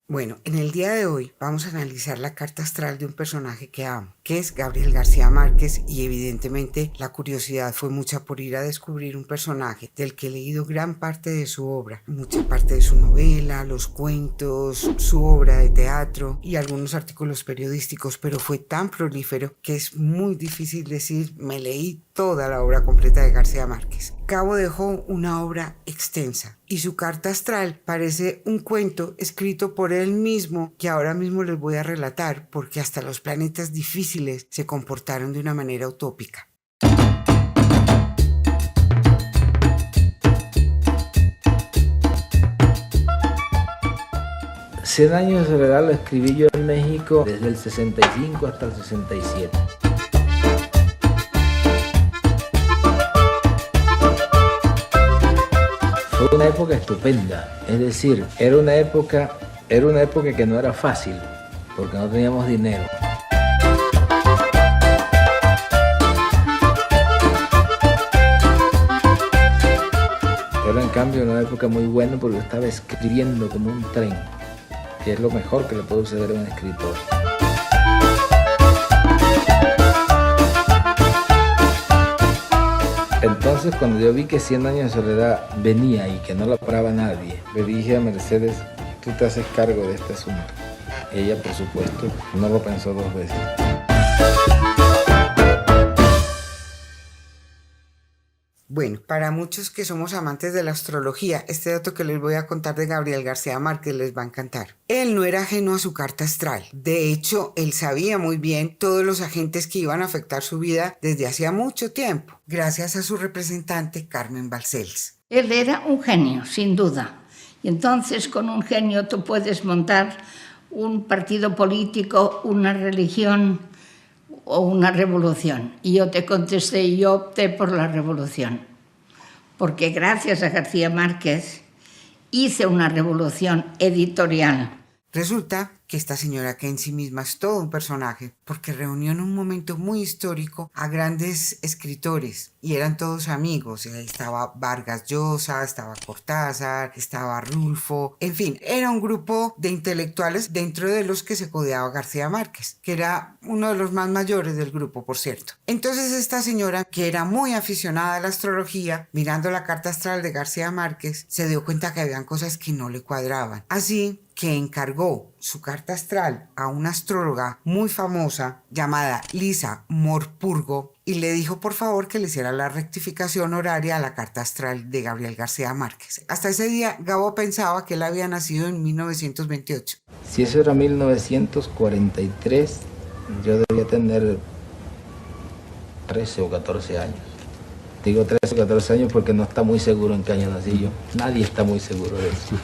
Bueno, en el día de hoy vamos a analizar la carta astral de un personaje que amo, que es Gabriel García Márquez, y evidentemente la curiosidad fue mucha por ir a descubrir un personaje del que he leído gran parte de su obra, mucha parte de su novela, los cuentos, su obra de teatro y algunos artículos periodísticos, pero fue tan prolífero que es muy difícil decir me leí toda la obra completa de García Márquez. Gabo dejó una obra extensa y su carta astral parece un cuento escrito por él mismo que ahora mismo les voy a relatar porque hasta los planetas difíciles se comportaron de una manera utópica. Cien años de soledad lo escribí yo en México desde el 65 hasta el 67. Fue una época estupenda, es decir, era una época que no era fácil, porque no teníamos dinero. Era en cambio una época muy buena porque yo estaba escribiendo como un tren, que es lo mejor que le puede suceder a un escritor. Entonces, cuando yo vi que 100 años de soledad venía y que no la paraba nadie, le dije a Mercedes, tú te haces cargo de este asunto. Ella, por supuesto, no lo pensó dos veces. Bueno, para muchos que somos amantes de la astrología, este dato que les voy a contar de Gabriel García Márquez les va a encantar. Él no era ajeno a su carta astral. De hecho, él sabía muy bien todos los agentes que iban a afectar su vida desde hacía mucho tiempo, gracias a su representante Carmen Balcells. Él era un genio, sin duda. Y entonces con un genio tú puedes montar un partido político, una religión o una revolución. Y yo te contesté, yo opté por la revolución. Porque gracias a García Márquez hice una revolución editorial. Resulta que esta señora, que en sí misma es todo un personaje, porque reunió en un momento muy histórico a grandes escritores y eran todos amigos. Estaba Vargas Llosa, estaba Cortázar, estaba Rulfo, en fin, era un grupo de intelectuales dentro de los que se codeaba García Márquez, que era uno de los más mayores del grupo, por cierto. Entonces esta señora, que era muy aficionada a la astrología, mirando la carta astral de García Márquez, se dio cuenta que habían cosas que no le cuadraban. Así que encargó su carta astral a una astróloga muy famosa llamada Lisa Morpurgo y le dijo por favor que le hiciera la rectificación horaria a la carta astral de Gabriel García Márquez. Hasta ese día Gabo pensaba que él había nacido en 1928. Si eso era 1943, yo debía tener 13 o 14 años. Digo 13 o 14 años porque no está muy seguro en qué año nací yo. Nadie está muy seguro de eso.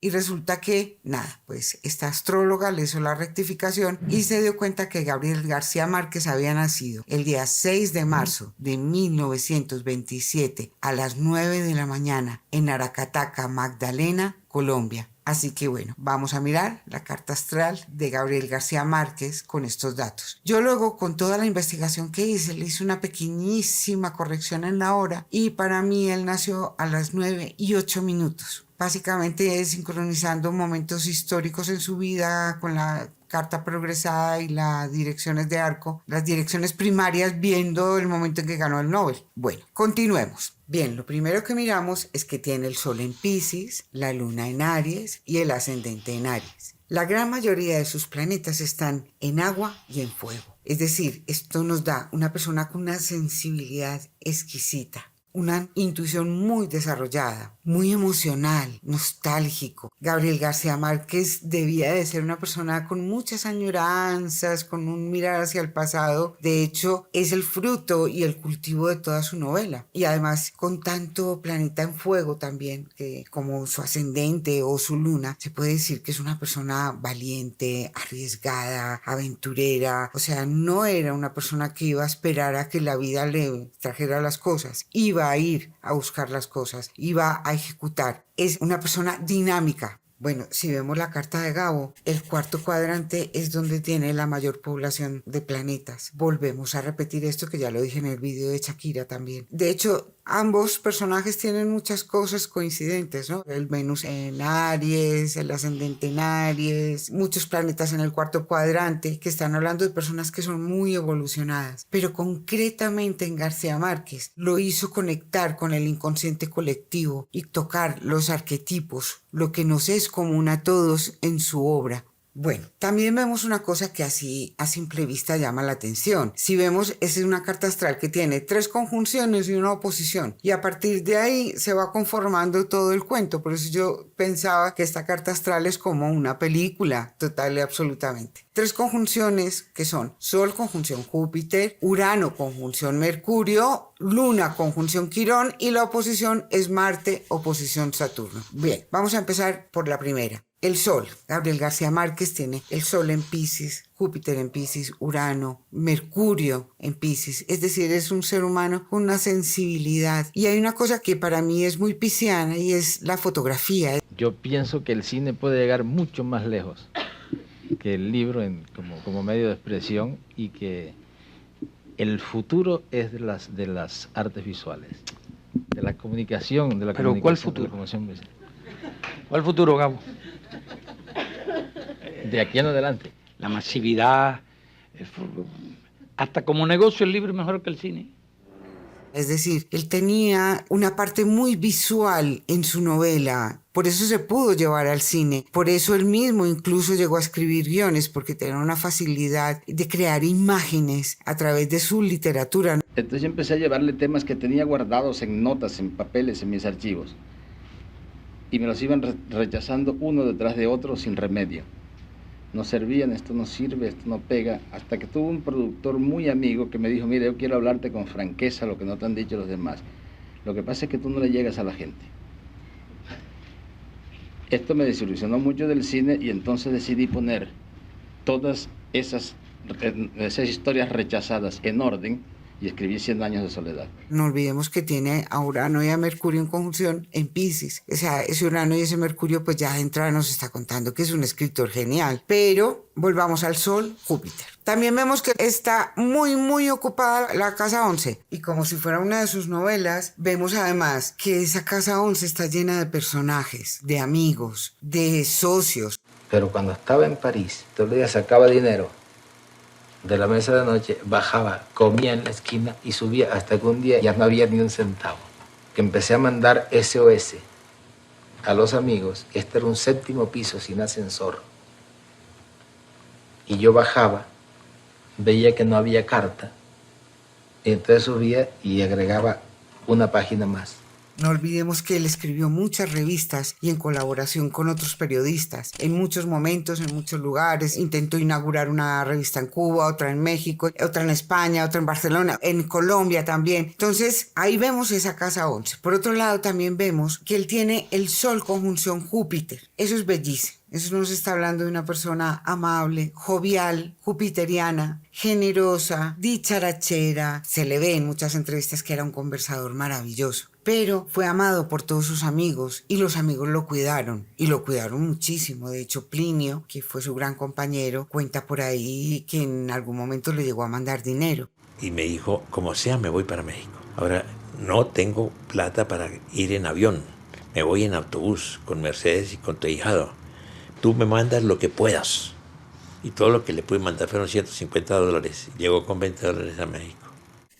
Y resulta que, pues esta astróloga le hizo la rectificación y se dio cuenta que Gabriel García Márquez había nacido el día 6 de marzo de 1927 a las 9 de la mañana en Aracataca, Magdalena, Colombia. Así que bueno, vamos a mirar la carta astral de Gabriel García Márquez con estos datos. Yo luego, con toda la investigación que hice, le hice una pequeñísima corrección en la hora y para mí él nació a las 9:08. Básicamente es sincronizando momentos históricos en su vida con la carta progresada y las direcciones de arco, las direcciones primarias viendo el momento en que ganó el Nobel. Bueno, continuemos. Bien, lo primero que miramos es que tiene el Sol en Piscis, la Luna en Aries y el ascendente en Aries. La gran mayoría de sus planetas están en agua y en fuego. Es decir, esto nos da una persona con una sensibilidad exquisita, una intuición muy desarrollada, muy emocional, nostálgico. Gabriel García Márquez debía de ser una persona con muchas añoranzas, con un mirar hacia el pasado. De hecho, es el fruto y el cultivo de toda su novela. Y además, con tanto planeta en fuego también, que como su ascendente o su luna, se puede decir que es una persona valiente, arriesgada, aventurera. O sea, no era una persona que iba a esperar a que la vida le trajera las cosas. Iba a ir a buscar las cosas, iba a ejecutar. Es una persona dinámica. Bueno, si vemos la carta de Gabo, el cuarto cuadrante es donde tiene la mayor población de planetas. Volvemos a repetir esto que ya lo dije en el video de Shakira también. De hecho, ambos personajes tienen muchas cosas coincidentes, ¿no? El Venus en Aries, el ascendente en Aries, muchos planetas en el cuarto cuadrante, que están hablando de personas que son muy evolucionadas. Pero concretamente en García Márquez lo hizo conectar con el inconsciente colectivo y tocar los arquetipos, lo que nos es común a todos en su obra. Bueno, también vemos una cosa que así a simple vista llama la atención. Si vemos, esa es una carta astral que tiene 3 conjunciones y una oposición. Y a partir de ahí se va conformando todo el cuento. Por eso yo pensaba que esta carta astral es como una película, total y absolutamente. 3 conjunciones que son Sol conjunción Júpiter, Urano conjunción Mercurio, Luna conjunción Quirón y la oposición es Marte oposición Saturno. Bien, vamos a empezar por la primera. El Sol. Gabriel García Márquez tiene el Sol en Piscis, Júpiter en Piscis, Urano, Mercurio en Piscis. Es decir, es un ser humano con una sensibilidad. Y hay una cosa que para mí es muy pisciana y es la fotografía. Yo pienso que el cine puede llegar mucho más lejos que el libro como medio de expresión y que el futuro es de las artes visuales, de la comunicación. ¿Pero cuál futuro? ¿Cuál futuro, Gabo? De aquí en adelante. La masividad, hasta como negocio el libro es mejor que el cine. Es decir, él tenía una parte muy visual en su novela, por eso se pudo llevar al cine, por eso él mismo incluso llegó a escribir guiones, porque tenía una facilidad de crear imágenes a través de su literatura. Entonces yo empecé a llevarle temas que tenía guardados en notas, en papeles, en mis archivos, y me los iban rechazando uno detrás de otro sin remedio. No servían, esto no sirve, esto no pega, hasta que tuve un productor muy amigo que me dijo, mira, yo quiero hablarte con franqueza lo que no te han dicho los demás. Lo que pasa es que tú no le llegas a la gente. Esto me desilusionó mucho del cine y entonces decidí poner todas esas historias rechazadas en orden y escribí 100 años de soledad. No olvidemos que tiene a Urano y a Mercurio en conjunción en Piscis. O sea, ese Urano y ese Mercurio pues ya de entrada nos está contando que es un escritor genial. Pero volvamos al Sol, Júpiter. También vemos que está muy ocupada la casa 11. Y como si fuera una de sus novelas, vemos además que esa casa 11 está llena de personajes, de amigos, de socios. Pero cuando estaba en París, todo el día sacaba dinero de la mesa de noche, bajaba, comía en la esquina y subía hasta que un día ya no había ni un centavo. Que empecé a mandar SOS a los amigos. Este era un 7º piso sin ascensor. Y yo bajaba, veía que no había carta, y entonces subía y agregaba una página más. No olvidemos que él escribió muchas revistas y en colaboración con otros periodistas. En muchos momentos, en muchos lugares, intentó inaugurar una revista en Cuba, otra en México, otra en España, otra en Barcelona, en Colombia también. Entonces, ahí vemos esa casa 11. Por otro lado, también vemos que él tiene el Sol conjunción Júpiter. Eso es bellísimo. Eso nos está hablando de una persona amable, jovial, jupiteriana, generosa, dicharachera. Se le ve en muchas entrevistas que era un conversador maravilloso. Pero fue amado por todos sus amigos y los amigos lo cuidaron. Y lo cuidaron muchísimo. De hecho, Plinio, que fue su gran compañero, cuenta por ahí que en algún momento le llegó a mandar dinero. Y me dijo, como sea, me voy para México. Ahora, no tengo plata para ir en avión. Me voy en autobús con Mercedes y con tu ahijado. Tú me mandas lo que puedas. Y todo lo que le pude mandar fueron $150. Llegó con $20 a México.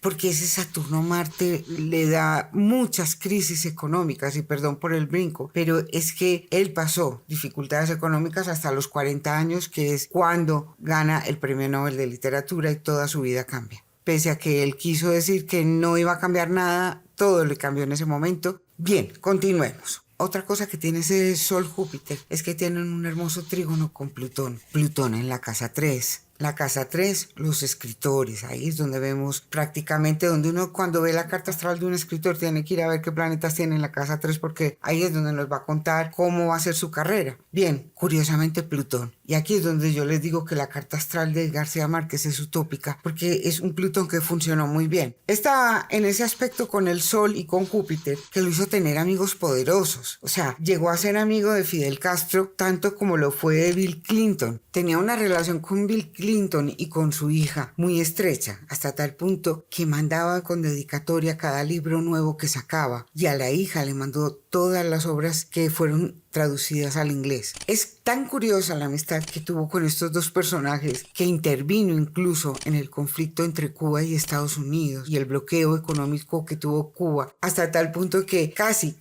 Porque ese Saturno-Marte le da muchas crisis económicas, y perdón por el brinco, pero es que él pasó dificultades económicas hasta los 40 años, que es cuando gana el Premio Nobel de Literatura y toda su vida cambia. Pese a que él quiso decir que no iba a cambiar nada, todo le cambió en ese momento. Bien, continuemos. Otra cosa que tiene ese Sol Júpiter es que tienen un hermoso trígono con Plutón. Plutón en la casa 3. La casa 3, los escritores. Ahí es donde vemos prácticamente, donde uno cuando ve la carta astral de un escritor tiene que ir a ver qué planetas tiene en la casa 3, porque ahí es donde nos va a contar cómo va a ser su carrera. Bien, curiosamente Plutón. Y aquí es donde yo les digo que la carta astral de García Márquez es utópica, porque es un Plutón que funcionó muy bien. Está en ese aspecto con el Sol y con Júpiter, que lo hizo tener amigos poderosos. O sea, llegó a ser amigo de Fidel Castro, tanto como lo fue de Bill Clinton. Tenía una relación con Bill Clinton Clinton y con su hija muy estrecha, hasta tal punto que mandaba con dedicatoria cada libro nuevo que sacaba, y a la hija le mandó todas las obras que fueron traducidas al inglés. Es tan curiosa la amistad que tuvo con estos dos personajes, que intervino incluso en el conflicto entre Cuba y Estados Unidos y el bloqueo económico que tuvo Cuba, hasta tal punto que casi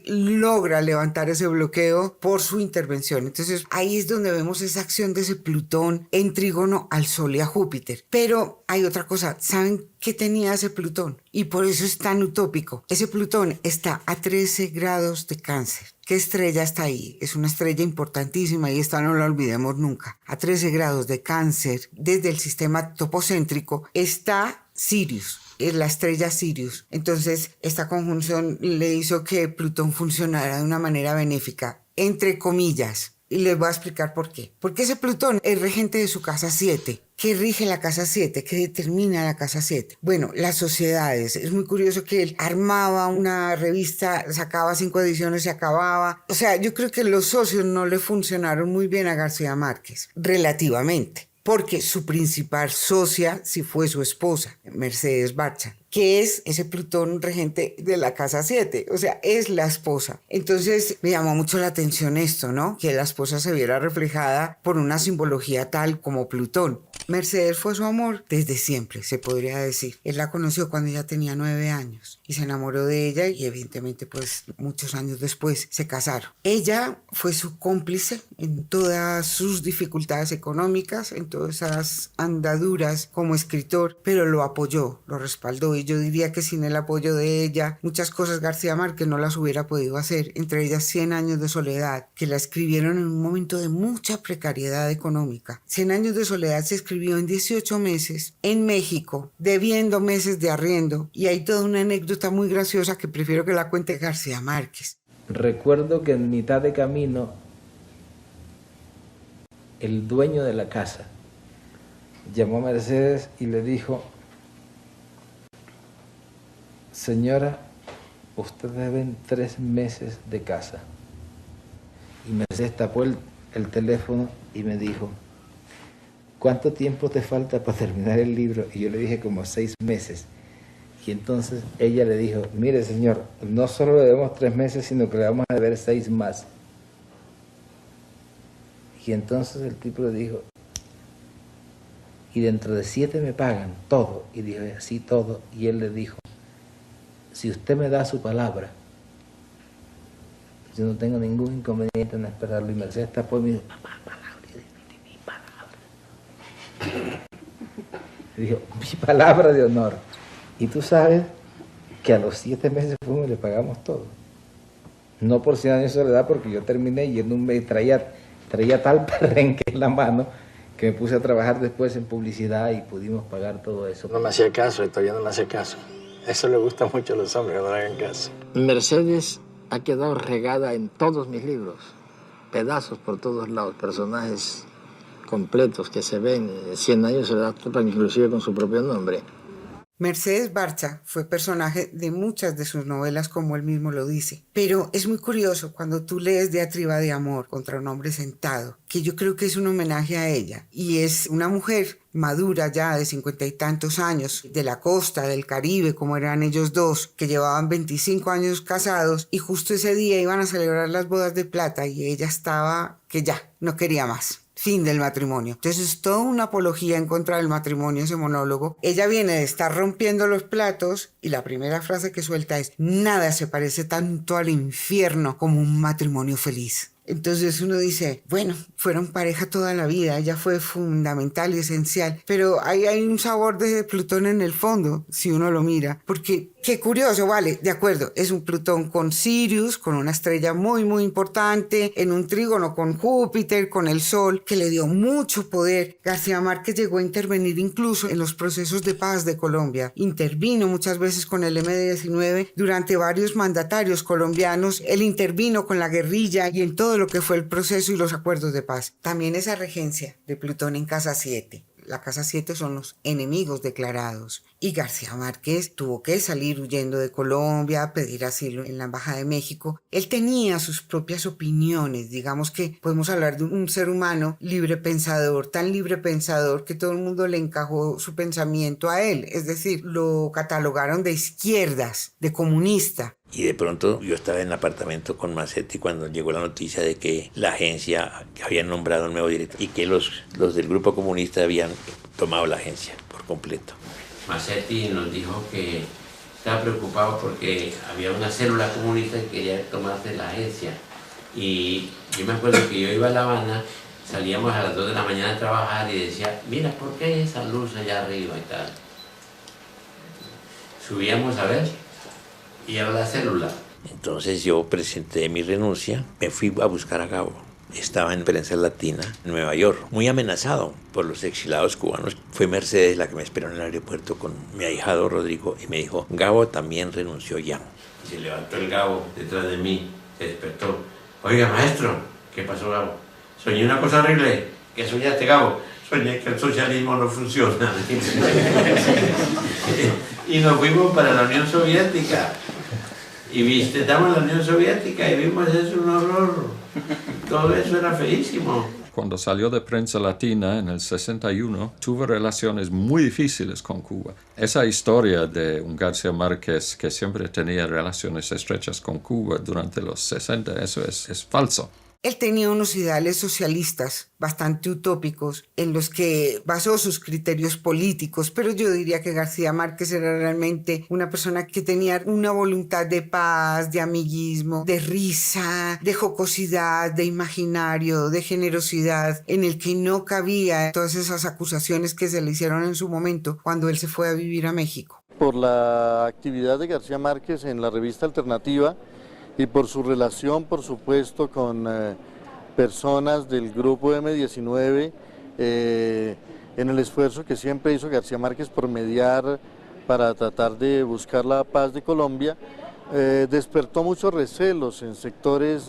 logra levantar ese bloqueo por su intervención. Entonces ahí es donde vemos esa acción de ese Plutón en trígono al Sol y a Júpiter. Pero hay otra cosa, ¿saben qué tenía ese Plutón? Y por eso es tan utópico. Ese Plutón está a 13 grados de Cáncer. ¿Qué estrella está ahí? Es una estrella importantísima y esta no la olvidemos nunca. A 13 grados de Cáncer, desde el sistema topocéntrico, está Sirius. Es la estrella Sirius. Entonces, esta conjunción le hizo que Plutón funcionara de una manera benéfica, entre comillas. Y les voy a explicar por qué. Porque ese Plutón es regente de su casa 7. ¿Qué rige la casa 7? ¿Qué determina la casa 7? Bueno, las sociedades. Es muy curioso que él armaba una revista, sacaba 5 ediciones y acababa. O sea, yo creo que los socios no le funcionaron muy bien a García Márquez, relativamente. Porque su principal socia sí fue su esposa, Mercedes Barcha, que es ese Plutón regente de la casa 7, o sea, es la esposa. Entonces me llamó mucho la atención esto, ¿no? Que la esposa se viera reflejada por una simbología tal como Plutón. Mercedes fue su amor desde siempre, se podría decir. Él la conoció cuando ella tenía 9 años y se enamoró de ella y evidentemente pues muchos años después se casaron. Ella fue su cómplice en todas sus dificultades económicas, en todas esas andaduras como escritor, pero lo apoyó, lo respaldó, y yo diría que sin el apoyo de ella muchas cosas García Márquez no las hubiera podido hacer, entre ellas 100 años de soledad, que la escribieron en un momento de mucha precariedad económica. 100 años de soledad se escribió en 18 meses en México, debiendo meses de arriendo, y hay toda una anécdota muy graciosa que prefiero que la cuente García Márquez. Recuerdo que en mitad de camino el dueño de la casa llamó a Mercedes y le dijo: señora, usted debe 3 meses de casa. Y Mercedes tapó el teléfono y me dijo: ¿cuánto tiempo te falta para terminar el libro? Y yo le dije: como 6 meses. Y entonces ella le dijo: mire señor, no solo le debemos 3 meses, sino que le vamos a deber 6 más. Y entonces el tipo le dijo: y dentro de 7 me pagan todo. Y dijo: así todo. Y él le dijo: si usted me da su palabra, yo no tengo ningún inconveniente en esperarlo. Y Mercedes tapó y me dijo: papá, palabra, mi palabra. Y dijo: mi palabra de honor. Y tú sabes que a los 7 meses fuimos y le pagamos todo. No por 100 años de soledad, porque yo terminé y en un mes traía tal perrenque en la mano que me puse a trabajar después en publicidad y pudimos pagar todo eso. No me hacía caso y todavía no me hace caso. Eso le gusta mucho a los hombres, que no le hagan caso. Mercedes ha quedado regada en todos mis libros. Pedazos por todos lados, personajes completos que se ven. 100 años se da inclusive con su propio nombre. Mercedes Barcha fue personaje de muchas de sus novelas, como él mismo lo dice. Pero es muy curioso cuando tú lees Diatriba de amor contra un hombre sentado, que yo creo que es un homenaje a ella. Y es una mujer madura ya de 50 y tantos años, de la costa, del Caribe, como eran ellos dos, que llevaban 25 años casados y justo ese día iban a celebrar las bodas de plata y ella estaba que ya, no quería más. Fin del matrimonio. Entonces es toda una apología en contra del matrimonio, ese monólogo. Ella viene de estar rompiendo los platos y la primera frase que suelta es: nada se parece tanto al infierno como un matrimonio feliz. Entonces uno dice, bueno, fueron pareja toda la vida, ella fue fundamental y esencial, pero ahí hay un sabor de Plutón en el fondo, si uno lo mira, porque qué curioso, vale, de acuerdo, es un Plutón con Sirius, con una estrella muy muy importante, en un trígono con Júpiter, con el Sol, que le dio mucho poder. García Márquez llegó a intervenir incluso en los procesos de paz de Colombia, intervino muchas veces con el M-19 durante varios mandatarios colombianos, él intervino con la guerrilla y en todo lo que fue el proceso y los acuerdos de paz. También esa regencia de Plutón en casa 7 la Casa 7 son los enemigos declarados. Y García Márquez tuvo que salir huyendo de Colombia, a pedir asilo en la Embajada de México. Él tenía sus propias opiniones, digamos que podemos hablar de un ser humano libre pensador, tan libre pensador que todo el mundo le encajó su pensamiento a él, es decir, lo catalogaron de izquierdas, de comunista. Y de pronto yo estaba en el apartamento con Macetti cuando llegó la noticia de que la agencia había nombrado un nuevo director y que los del grupo comunista habían tomado la agencia por completo. Macetti nos dijo que estaba preocupado porque había una célula comunista que quería tomarse la agencia. Y yo me acuerdo que yo iba a La Habana, salíamos a las 2 de la mañana a trabajar y decía, mira, ¿por qué hay esa luz allá arriba y tal? Subíamos a ver y era la célula. Entonces yo presenté mi renuncia, me fui a buscar a Gabo. Estaba en Prensa Latina, en Nueva York, muy amenazado por los exilados cubanos. Fue Mercedes la que me esperó en el aeropuerto con mi ahijado Rodrigo y me dijo, Gabo también renunció ya. Se levantó el Gabo detrás de mí, se despertó. Oiga, maestro, ¿qué pasó, Gabo? Soñé una cosa horrible. ¿Qué soñaste, Gabo? Soñé que el socialismo no funciona. Y nos fuimos para la Unión Soviética. Y visitamos la Unión Soviética y vimos eso, un horror. Todo eso era feísimo. Cuando salió de Prensa Latina en el 61, tuvo relaciones muy difíciles con Cuba. Esa historia de un García Márquez que siempre tenía relaciones estrechas con Cuba durante los 60, eso es falso. Él tenía unos ideales socialistas bastante utópicos en los que basó sus criterios políticos, pero yo diría que García Márquez era realmente una persona que tenía una voluntad de paz, de amiguismo, de risa, de jocosidad, de imaginario, de generosidad, en el que no cabía todas esas acusaciones que se le hicieron en su momento cuando él se fue a vivir a México. Por la actividad de García Márquez en la revista Alternativa, y por su relación, por supuesto, con personas del grupo M19, en el esfuerzo que siempre hizo García Márquez por mediar para tratar de buscar la paz de Colombia, despertó muchos recelos en sectores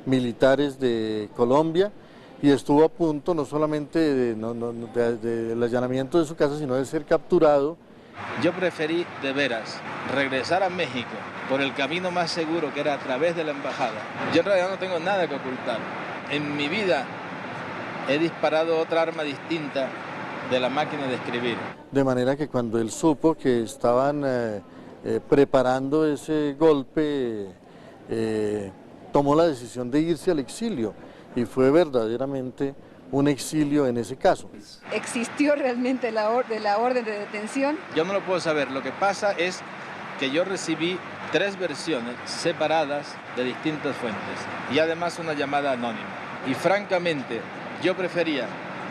militares de Colombia y estuvo a punto no solamente del allanamiento de su casa, sino de ser capturado. Yo preferí de veras regresar a México por el camino más seguro, que era a través de la embajada. Yo en realidad no tengo nada que ocultar. En mi vida he disparado otra arma distinta de la máquina de escribir. De manera que cuando él supo que estaban preparando ese golpe, tomó la decisión de irse al exilio y fue verdaderamente un exilio en ese caso. ¿Existió realmente la orden de detención? Yo no lo puedo saber. Lo que pasa es que yo recibí 3 versiones separadas de distintas fuentes y además una llamada anónima. Y francamente, yo prefería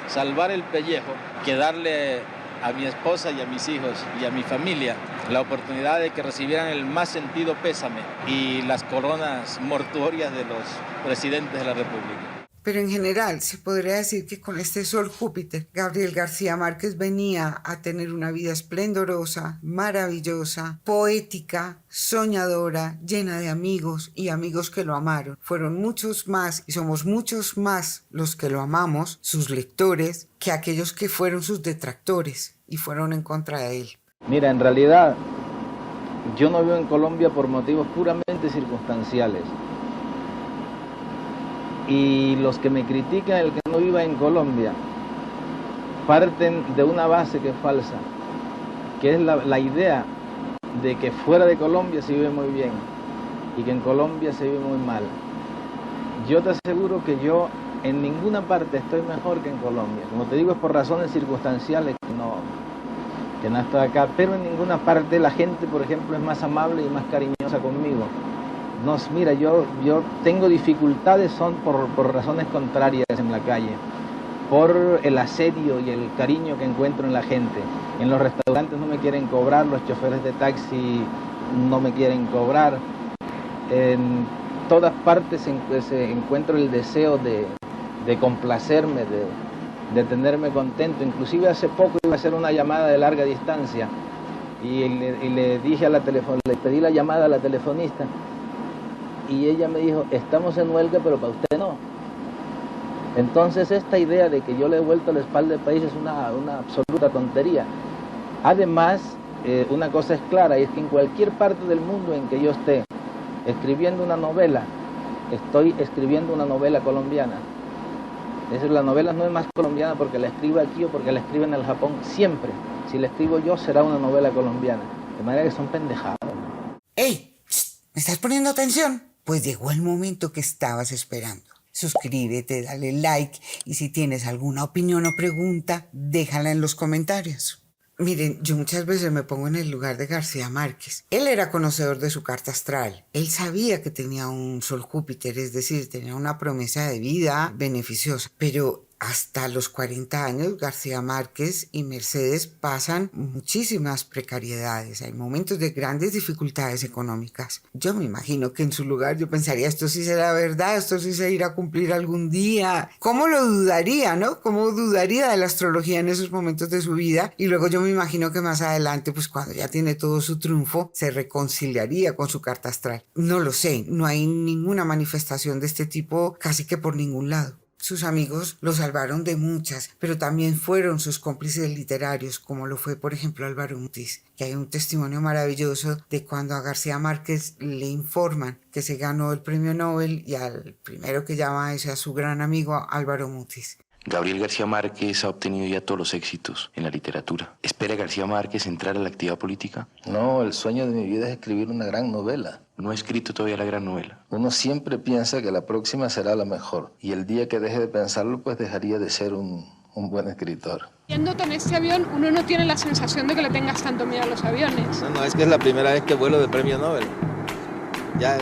salvar el pellejo que darle a mi esposa y a mis hijos y a mi familia la oportunidad de que recibieran el más sentido pésame y las coronas mortuorias de los presidentes de la República. Pero en general se podría decir que con este Sol Júpiter, Gabriel García Márquez venía a tener una vida esplendorosa, maravillosa, poética, soñadora, llena de amigos y amigos que lo amaron. Fueron muchos más y somos muchos más los que lo amamos, sus lectores, que aquellos que fueron sus detractores y fueron en contra de él. Mira, en realidad yo no vivo en Colombia por motivos puramente circunstanciales. Y los que me critican el que no viva en Colombia parten de una base que es falsa, que es la idea de que fuera de Colombia se vive muy bien y que en Colombia se vive muy mal. Yo te aseguro que yo en ninguna parte estoy mejor que en Colombia. Como te digo, es por razones circunstanciales que no estoy acá, pero en ninguna parte la gente, por ejemplo, es más amable y más cariñosa conmigo. No, mira, yo tengo dificultades, son por razones contrarias en la calle, por el asedio y el cariño que encuentro en la gente. En los restaurantes no me quieren cobrar, los choferes de taxi no me quieren cobrar. En todas partes encuentro el deseo de complacerme, de tenerme contento. Inclusive hace poco iba a hacer una llamada de larga distancia y le dije le pedí la llamada a la telefonista. Y ella me dijo, estamos en huelga, pero para usted no. Entonces esta idea de que yo le he vuelto la espalda al país es una absoluta tontería. Además, una cosa es clara, y es que en cualquier parte del mundo en que yo esté escribiendo una novela, estoy escribiendo una novela colombiana. Es decir, la novela no es más colombiana porque la escribo aquí o porque la escribo en el Japón, siempre. Si la escribo yo, será una novela colombiana. De manera que son pendejadas. ¡Ey! ¿Me estás poniendo atención? Pues llegó el momento que estabas esperando. Suscríbete, dale like y si tienes alguna opinión o pregunta, déjala en los comentarios. Miren, yo muchas veces me pongo en el lugar de García Márquez. Él era conocedor de su carta astral. Él sabía que tenía un Sol Júpiter, es decir, tenía una promesa de vida beneficiosa. Pero hasta los 40 años, García Márquez y Mercedes pasan muchísimas precariedades. Hay momentos de grandes dificultades económicas. Yo me imagino que en su lugar yo pensaría, esto sí será verdad, esto sí se irá a cumplir algún día. ¿Cómo lo dudaría, no? ¿Cómo dudaría de la astrología en esos momentos de su vida? Y luego yo me imagino que más adelante, pues cuando ya tiene todo su triunfo, se reconciliaría con su carta astral. No lo sé, no hay ninguna manifestación de este tipo casi que por ningún lado. Sus amigos lo salvaron de muchas, pero también fueron sus cómplices literarios, como lo fue, por ejemplo, Álvaro Mutis, que hay un testimonio maravilloso de cuando a García Márquez le informan que se ganó el premio Nobel y al primero que llama es a su gran amigo Álvaro Mutis. Gabriel García Márquez ha obtenido ya todos los éxitos en la literatura. ¿Espera García Márquez entrar a la actividad política? No, el sueño de mi vida es escribir una gran novela. No ha escrito todavía la gran novela. Uno siempre piensa que la próxima será la mejor. Y el día que deje de pensarlo, pues dejaría de ser un buen escritor. Yéndote en este avión, uno no tiene la sensación de que le tengas tanto miedo a los aviones. No, es que es la primera vez que vuelo de premio Nobel. Ya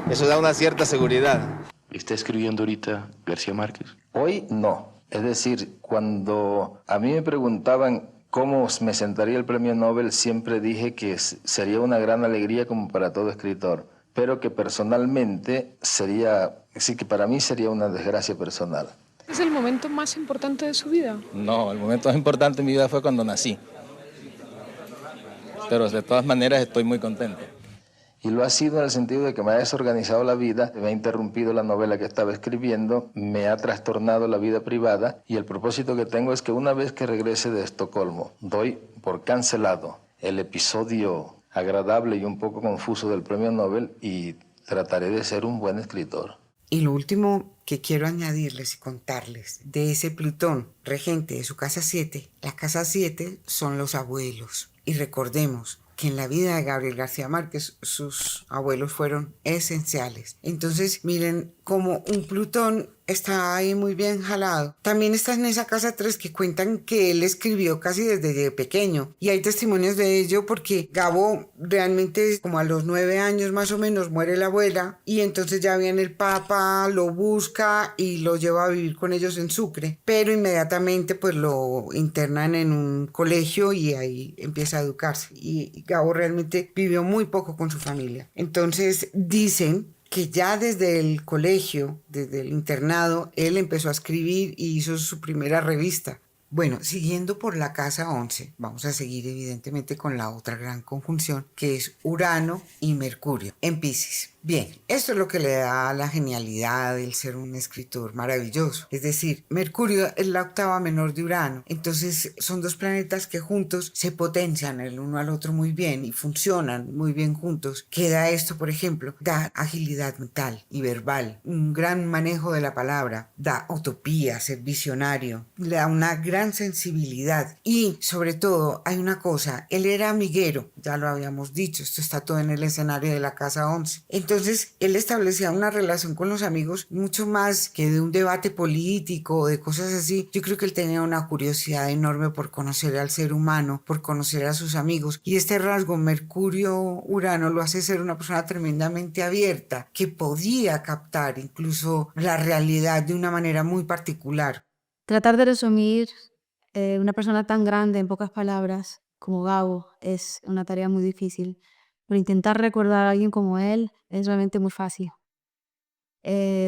eso da una cierta seguridad. ¿Está escribiendo ahorita García Márquez? Hoy no. Es decir, cuando a mí me preguntaban cómo me sentaría el premio Nobel, siempre dije que sería una gran alegría como para todo escritor, pero que personalmente que para mí sería una desgracia personal. ¿Es el momento más importante de su vida? No, el momento más importante de mi vida fue cuando nací. Pero de todas maneras estoy muy contento. Y lo ha sido en el sentido de que me ha desorganizado la vida, me ha interrumpido la novela que estaba escribiendo, me ha trastornado la vida privada y el propósito que tengo es que una vez que regrese de Estocolmo, doy por cancelado el episodio agradable y un poco confuso del premio Nobel y trataré de ser un buen escritor. Y lo último que quiero añadirles y contarles de ese Plutón, regente de su casa 7, la casa 7 son los abuelos. Y recordemos que en la vida de Gabriel García Márquez sus abuelos fueron esenciales. Entonces miren cómo un Plutón está ahí muy bien jalado. También está en esa casa 3 que cuentan que él escribió casi desde pequeño y hay testimonios de ello porque Gabo realmente como a los 9 años más o menos muere la abuela y entonces ya viene el Papa, lo busca y lo lleva a vivir con ellos en Sucre, pero inmediatamente pues lo internan en un colegio y ahí empieza a educarse y Gabo realmente vivió muy poco con su familia. Entonces dicen que ya desde el colegio, desde el internado, él empezó a escribir y hizo su primera revista. Bueno, siguiendo por la casa 11, vamos a seguir evidentemente con la otra gran conjunción, que es Urano y Mercurio en Piscis. Bien, esto es lo que le da la genialidad del ser un escritor maravilloso. Es decir, Mercurio es la octava menor de Urano. Entonces son dos planetas que juntos se potencian el uno al otro muy bien y funcionan muy bien juntos. ¿Qué da esto, por ejemplo? Da agilidad mental y verbal, un gran manejo de la palabra, da utopía, ser visionario, le da una gran sensibilidad y sobre todo hay una cosa, él era amiguero, ya lo habíamos dicho, esto está todo en el escenario de la casa 11. Entonces, él establecía una relación con los amigos mucho más que de un debate político o de cosas así. Yo creo que él tenía una curiosidad enorme por conocer al ser humano, por conocer a sus amigos. Y este rasgo Mercurio-Urano lo hace ser una persona tremendamente abierta, que podía captar incluso la realidad de una manera muy particular. Tratar de resumir una persona tan grande en pocas palabras como Gabo es una tarea muy difícil. Pero intentar recordar a alguien como él es realmente muy fácil.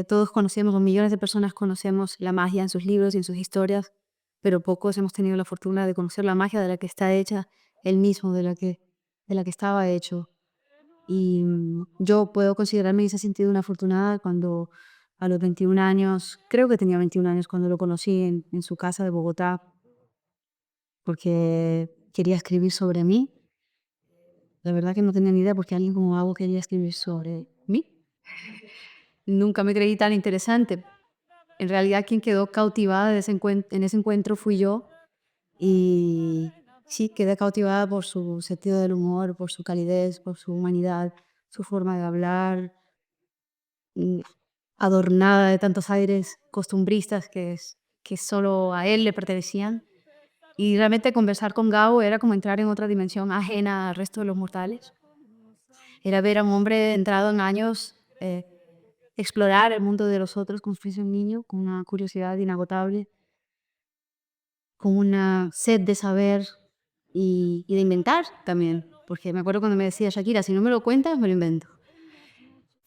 Todos conocemos, o millones de personas conocemos la magia en sus libros y en sus historias, pero pocos hemos tenido la fortuna de conocer la magia de la que está hecha él mismo, de la que estaba hecho. Y yo puedo considerarme en ese sentido una afortunada cuando A los 21 años, creo que tenía 21 años cuando lo conocí en su casa de Bogotá, porque quería escribir sobre mí. La verdad que no tenía ni idea porque alguien como Gabo quería escribir sobre mí. Nunca me creí tan interesante. En realidad quien quedó cautivada en ese encuentro fui yo. Y sí, quedé cautivada por su sentido del humor, por su calidez, por su humanidad, su forma de hablar, adornada de tantos aires costumbristas que solo a él le pertenecían. Y realmente conversar con Gabo era como entrar en otra dimensión ajena al resto de los mortales. Era ver a un hombre entrado en años, explorar el mundo de los otros como si fuese un niño, con una curiosidad inagotable, con una sed de saber y de inventar también. Porque me acuerdo cuando me decía Shakira, si no me lo cuentas, me lo invento.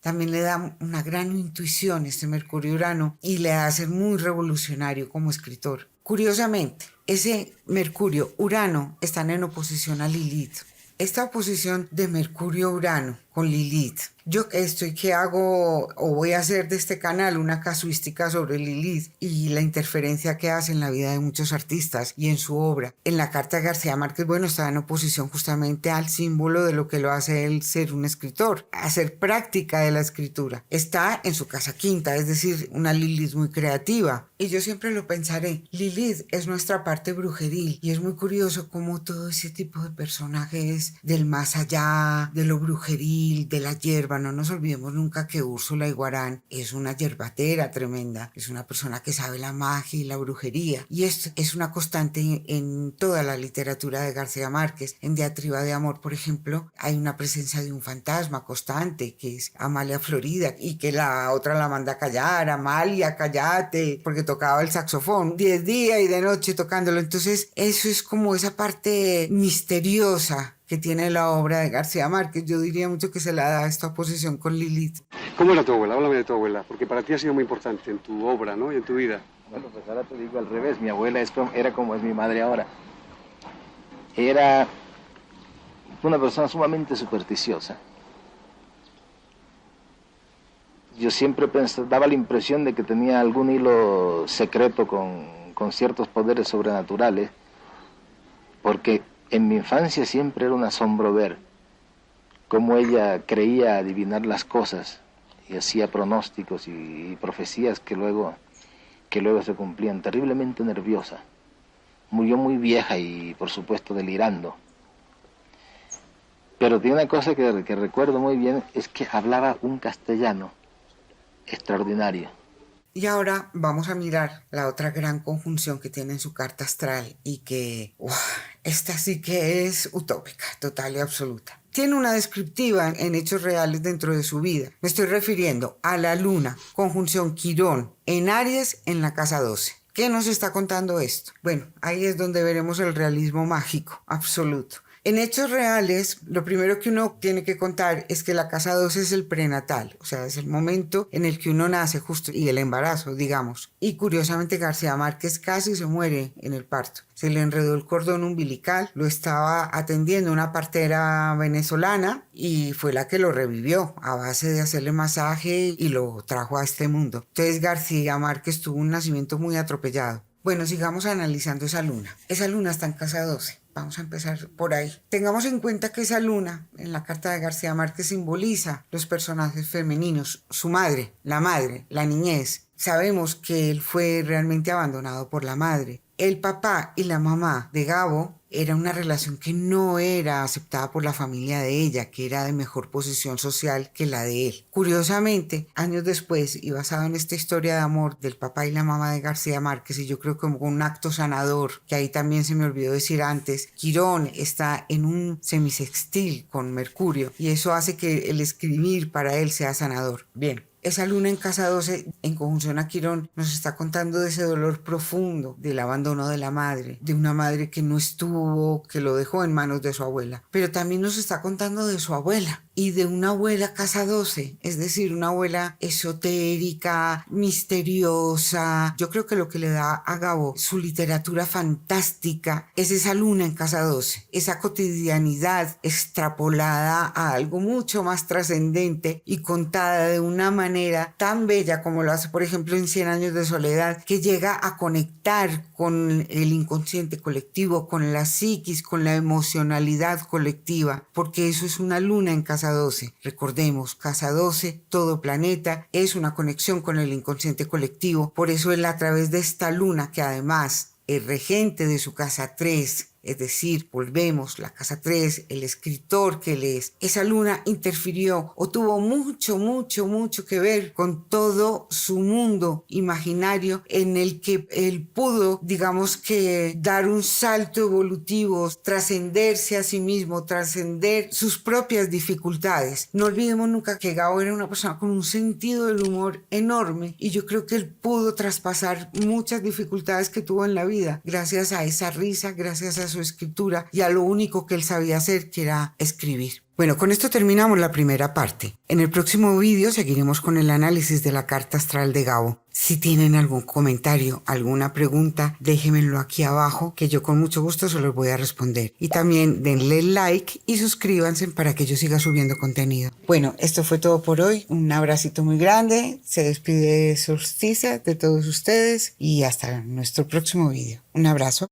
También le da una gran intuición este Mercurio-Urano y le hace ser muy revolucionario como escritor. Curiosamente, ese Mercurio-Urano están en oposición a Lilith. Esta oposición de Mercurio-Urano con Lilith, yo estoy que hago o voy a hacer de este canal una casuística sobre Lilith y la interferencia que hace en la vida de muchos artistas y en su obra. En la carta de García Márquez, bueno, está en oposición justamente al símbolo de lo que lo hace él ser un escritor, hacer práctica de la escritura. Está en su casa quinta, es decir, una Lilith muy creativa. Y yo siempre lo pensaré, Lilith es nuestra parte brujeril y es muy curioso cómo todo ese tipo de personajes del más allá, de lo brujeril, de la hierba, no nos olvidemos nunca que Úrsula Iguarán es una yerbatera tremenda, es una persona que sabe la magia y la brujería, y esto es una constante en toda la literatura de García Márquez. En Diatriba de Amor, por ejemplo, hay una presencia de un fantasma constante que es Amalia Florida y que la otra la manda a callar, Amalia, cállate, porque tocaba el saxofón 10 días y de noche tocándolo. Entonces eso es como esa parte misteriosa que tiene la obra de García Márquez. Yo diría mucho que se la da esta oposición con Lilith. ¿Cómo era tu abuela? Háblame de tu abuela, porque para ti ha sido muy importante en tu obra, ¿no? Y en tu vida. Bueno, pues ahora te digo al revés. Mi abuela era como es mi madre ahora. Era una persona sumamente supersticiosa. Yo siempre daba la impresión de que tenía algún hilo secreto con ciertos poderes sobrenaturales, porque en mi infancia siempre era un asombro ver cómo ella creía adivinar las cosas y hacía pronósticos y profecías que luego se cumplían. Terriblemente nerviosa. Murió muy vieja y, por supuesto, delirando. Pero tiene una cosa que recuerdo muy bien, es que hablaba un castellano extraordinario. Y ahora vamos a mirar la otra gran conjunción que tiene en su carta astral y que, esta sí que es utópica, total y absoluta. Tiene una descriptiva en hechos reales dentro de su vida. Me estoy refiriendo a la luna, conjunción Quirón, en Aries en la casa 12. ¿Qué nos está contando esto? Bueno, ahí es donde veremos el realismo mágico, absoluto. En hechos reales, lo primero que uno tiene que contar es que la casa 12 es el prenatal, o sea, es el momento en el que uno nace justo y el embarazo, digamos. Y curiosamente García Márquez casi se muere en el parto. Se le enredó el cordón umbilical, lo estaba atendiendo una partera venezolana y fue la que lo revivió a base de hacerle masaje y lo trajo a este mundo. Entonces García Márquez tuvo un nacimiento muy atropellado. Bueno, sigamos analizando esa luna. Esa luna está en casa 12. Vamos a empezar por ahí. Tengamos en cuenta que esa luna, en la carta de García Márquez, simboliza los personajes femeninos, su madre, la niñez. Sabemos que él fue realmente abandonado por la madre. El papá y la mamá de Gabo era una relación que no era aceptada por la familia de ella, que era de mejor posición social que la de él. Curiosamente, años después, y basado en esta historia de amor del papá y la mamá de García Márquez, y yo creo que como un acto sanador, que ahí también se me olvidó decir antes, Quirón está en un semisextil con Mercurio, y eso hace que el escribir para él sea sanador. Bien. Esa luna en casa 12, en conjunción a Quirón, nos está contando de ese dolor profundo del abandono de la madre, de una madre que no estuvo, que lo dejó en manos de su abuela. Pero también nos está contando de su abuela y de una abuela casa 12, es decir, una abuela esotérica, misteriosa. Yo creo que lo que le da a Gabo su literatura fantástica es esa luna en casa 12, esa cotidianidad extrapolada a algo mucho más trascendente y contada de una manera tan bella como lo hace, por ejemplo, en 100 años de soledad, que llega a conectar con el inconsciente colectivo, con la psiquis, con la emocionalidad colectiva, porque eso es una luna en casa 12. Recordemos, casa 12, todo planeta, es una conexión con el inconsciente colectivo. Por eso él, a través de esta luna, que además es regente de su casa 3, es decir, volvemos, la casa 3, el escritor que él es, esa luna interfirió o tuvo mucho que ver con todo su mundo imaginario, en el que él pudo, digamos que, dar un salto evolutivo, trascenderse a sí mismo, trascender sus propias dificultades. No olvidemos nunca que Gabo era una persona con un sentido del humor enorme, y yo creo que él pudo traspasar muchas dificultades que tuvo en la vida gracias a esa risa, gracias a su escritura y a lo único que él sabía hacer, que era escribir. Bueno, con esto terminamos la primera parte. En el próximo vídeo seguiremos con el análisis de la carta astral de Gabo. Si tienen algún comentario, alguna pregunta, déjenmelo aquí abajo, que yo con mucho gusto se los voy a responder. Y también denle like y suscríbanse para que yo siga subiendo contenido. Bueno, esto fue todo por hoy. Un abracito muy grande. Se despide Solsticia de todos ustedes y hasta nuestro próximo vídeo. Un abrazo.